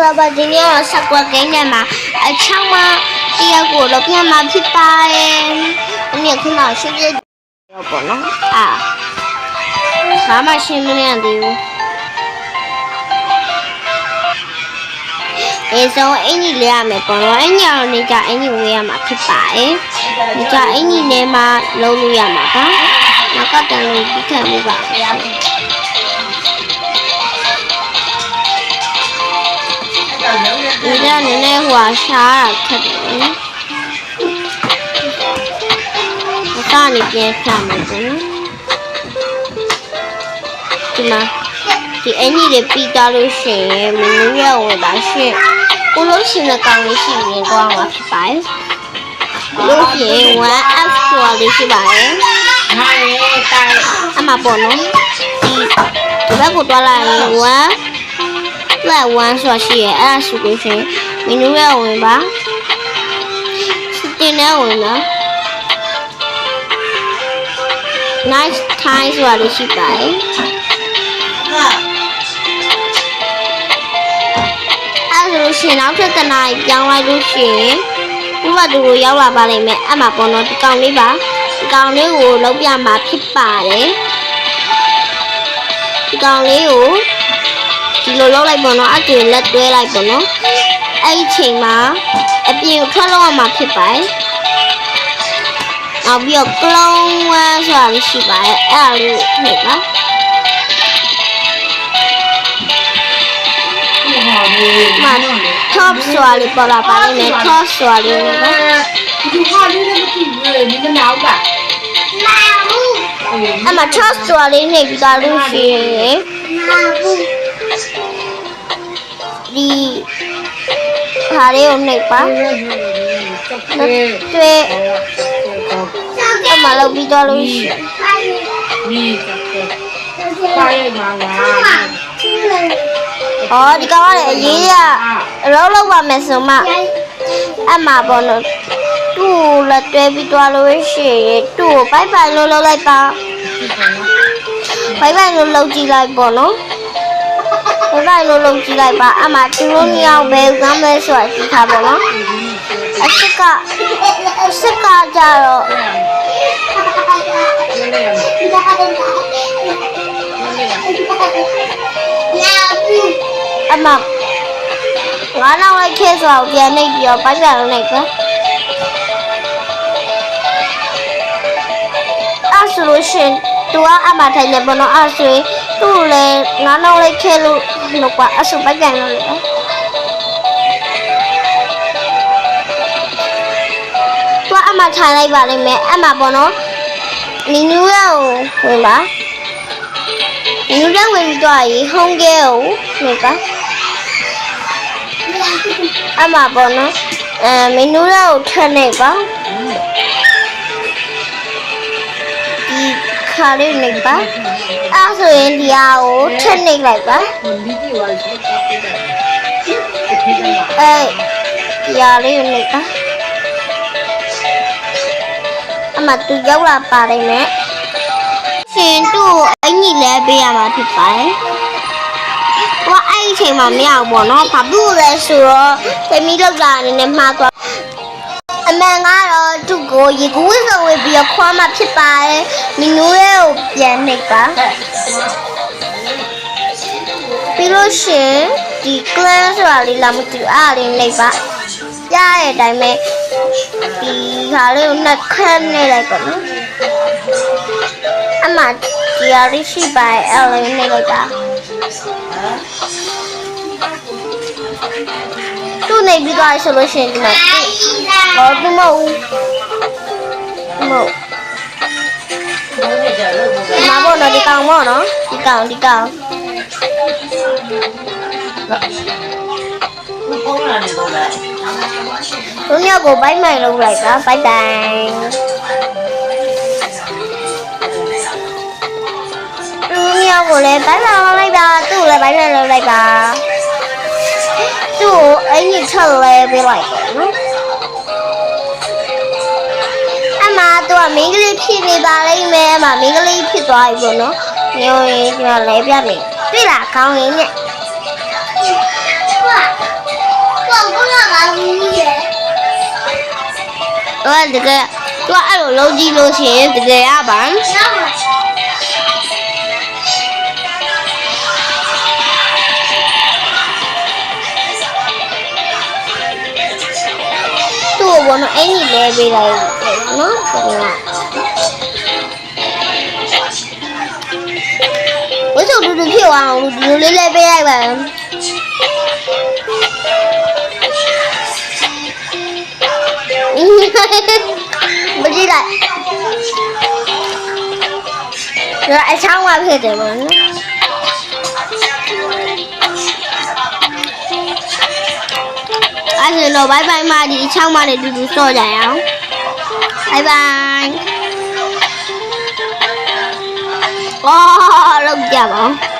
တော့ဗဒီနီရောဆက်ကွက်ကိန်းထဲမှာအချောင်းမတယောက်ကိုတော့ပြန်มาဖြစ်ပါတယ်။ဒီနေ့ခုနရှင်းပြရောပေါ့နော်။ဘာမှရှင်းမနေသေးဘူး။ဆိုအင်ကြီးလေးရမယ်ပေါ့နော်။အင်ကြီးရောနေကြအင်ကြီးဝေးရမှာဖြစ်ပါတယ်။နေကြအင်ကြီးထဲမှာလုံးလို့ရမှာပါ။နောက်ကတန်လို့ပြီးခံမှုပါ။ဒီကနည်းနည်းဟွာရှားတာခက်တယ်နော်။ဒါကနေပြန်ဖြတ်မယ်ပေါ့နော်။ဒီမှာဒီအင်ကြီးတွေပြီးသွားလို့ရှိရင်မင်းတို့ရဝင်ပါရှင့်။ကိုလို့ရှိရင်ကောင်းလေးရှိရင်တော့မှာဖြစ်ပါတယ်။လို့ရှိရင် 1F ဆိုတာလေးရှိပါတယ်။ဟာလေတိုင်အမပေါ့နော်။ဒီဘက်ကိုတွားလိုက်ရင်1 ဆိုတာရှိရဲ့အဲ့ဒါဆိုလို့ရှိရင်မင်းတို့ရဝင်ပါစတင်နေဝင်နော် nice time ဆိုတာလေးရှိပါတယ်အဲ့ဒါဆိုလို့ရှိရင်နောက်ထပ်တနားပြောင်းလိုက်လို့ရှိရင်ဥပဒေကိုရောက်လာပါလိမ့်မယ်အဲ့မှာပေါ့နော်ဒီကောင်လေးပါဒီကောင်လေးကိုလုံးပြမှာဖြစ်ပါတယ်ဒီကောင်လေးကိုဒီလိုလုပ်လိုက်ပေါ့နော်အတူလက်တွဲလိုက်ပေါ့နော်အဲ့ဒီချိန်မှာအပြင်ကိုထွက်လောက်မှာဖြစ်ပါတယ်နောက်ပြီးတော့ clone 1ဆိုတာလေးရှိပါတယ်အဲ့ဒါလေးနှိပ်ပါtop ဆိုတာလေးပေါ်လာပါလိမ့်မယ် top ဆိုတာလေးနှိပ်ပါဒီဟာလေးလည်းမကြည့်ဘူးလေမနာဘူးပါအမ top ဆိုတာလေးနှိပ်ပြီးသားလို့ရှိရင်ဒီဟာလေးကိုနှိပ်ပါတွေ့အမလောက်ပြီးတော့လို့ရှိရင်ပါရမှာလားဒီကောင်ကလည်းအရေးရလောက်ပါမယ်ဆိုမှအမပေါ့နော်သူ့လက်တွဲပြီးတော့လို့ရှိရင်သူ့ကိုဘိုက်ဘိုင်လို့လုပ်လိုက်ပါဘိုက်ဘိုင်လို့လုပ်ကြည့်လိုက်ပေါ့နော်ဘိုက်ဘိုင်လို့လုပ်ကြည့်လိုက်ပါအမသူတို့ညောင်ပဲကမ်းမဲဆိုတာသိထားပါတော့အစ်ကကြတော့အမငါနောက်လိုက်ခဲဆိုတော့ပြန်နေပြီးတော့ပိုင်းပြန်လို့လိုက်ပဲအဲ့ဆိုလို့ရှင်သူကအမထိုင်နေဘောနော်အဲ့ဆိုရင်သူ့လည်းငါနောက်လိုက်ခဲလို့လို့ကွာအဲ့ဆိုပိုင်းပြန်လို့လေသူကအမထိုင်လိုက်ပါလိမ့်မယ်အမဘောနော်နီနူရောဝင်ပါနီနူရောဝင်ပြီးတော့ရေဟုံးကဲကိုနေပါအမပေါ့နော်မင်းတို့ကိုထည့်နေပါဒီခါလေးနေပါအဲ့ဆိုရင်ဒီဟာကိုထည့်နေလိုက်ပါဒီဟာလေးနေပါအမသူရောက်လာပါလိမ့်မယ်ရှင်တို့အင်ကြီးလဲပေးရမှာဖြစ်ပါတယ်ว่าไอ้เချိန်မှာမရဘူးပေါ့နော်ဘာလို့လဲဆိုတော့သမီးလောက်လာနေနဲ့မှားသွားအမှန်ကတော့သူ့ကိုရေကူးစုံဝင်ပြီးခွာမှဖြစ်ပါတယ်မင်းတို့ရဲ့ကိုပြန်နှိပ်ပါပြီးလို့ရှင်ဒီ clan ဆိုတာလေးလာမသိဘူးအားလေးနှိပ်ပါရတဲ့အတိုင်းပဲဒီဟာလေးကိုနှက်ခတ်နေလိုက်ပါနော်အမဒီဟာလေးရှိပါအဲ့လေးနှိပ်လိုက်ပါသူ့နေပြီးသွားဆိုလို့ရှိရင်ဒီမှာဘာသူမဟုတ်မဘောနော်ဒီကောင်မောနော်ဒီကောင်သူညကိုဘိုက်မိုင်လုပ်လိုက်တာဘိုက်တိုင်းသူညကိုလည်းဘိုက်မိုင်လုပ်လိုက်ပါသူ့လည်းဘိုက်မိုင်လုပ်လိုက်ပါသူ့အင်ကြီးချက်လဲပေးလိုက်နော်အမတော့မင်းကလေးဖြစ်နေပါလိမ့်မယ်အမမင်းကလေးဖြစ်သွားပြီပေါ့နော်ညိုရင်ကျွန်တော်လဲပြမယ်တွေ့လားကောင်းရင်နဲ့ တော့တကယ်သူကအဲ့လိုလုံးကြည့်လို့ရှိရင်တကယ်ရပါသူ့ဘောနော်အဲ့ဒီလဲပေးလိုက်နော်ဝတ်စုံတူတူဖြစ်အောင်လူဒီလိုလေးလဲပေးလိုက်ပါမကြည့်လိုက်ဒါအချောင်းဝဖြစ်တယ်ပေါ့နော်အဲ့ဒါတော့ဘိုင်ဘိုင်မဒီအချောင်းမနဲ့တူတူဆော့ကြရအောင်ဘိုင်ဘိုင်အော်လောက်ကြပါဦး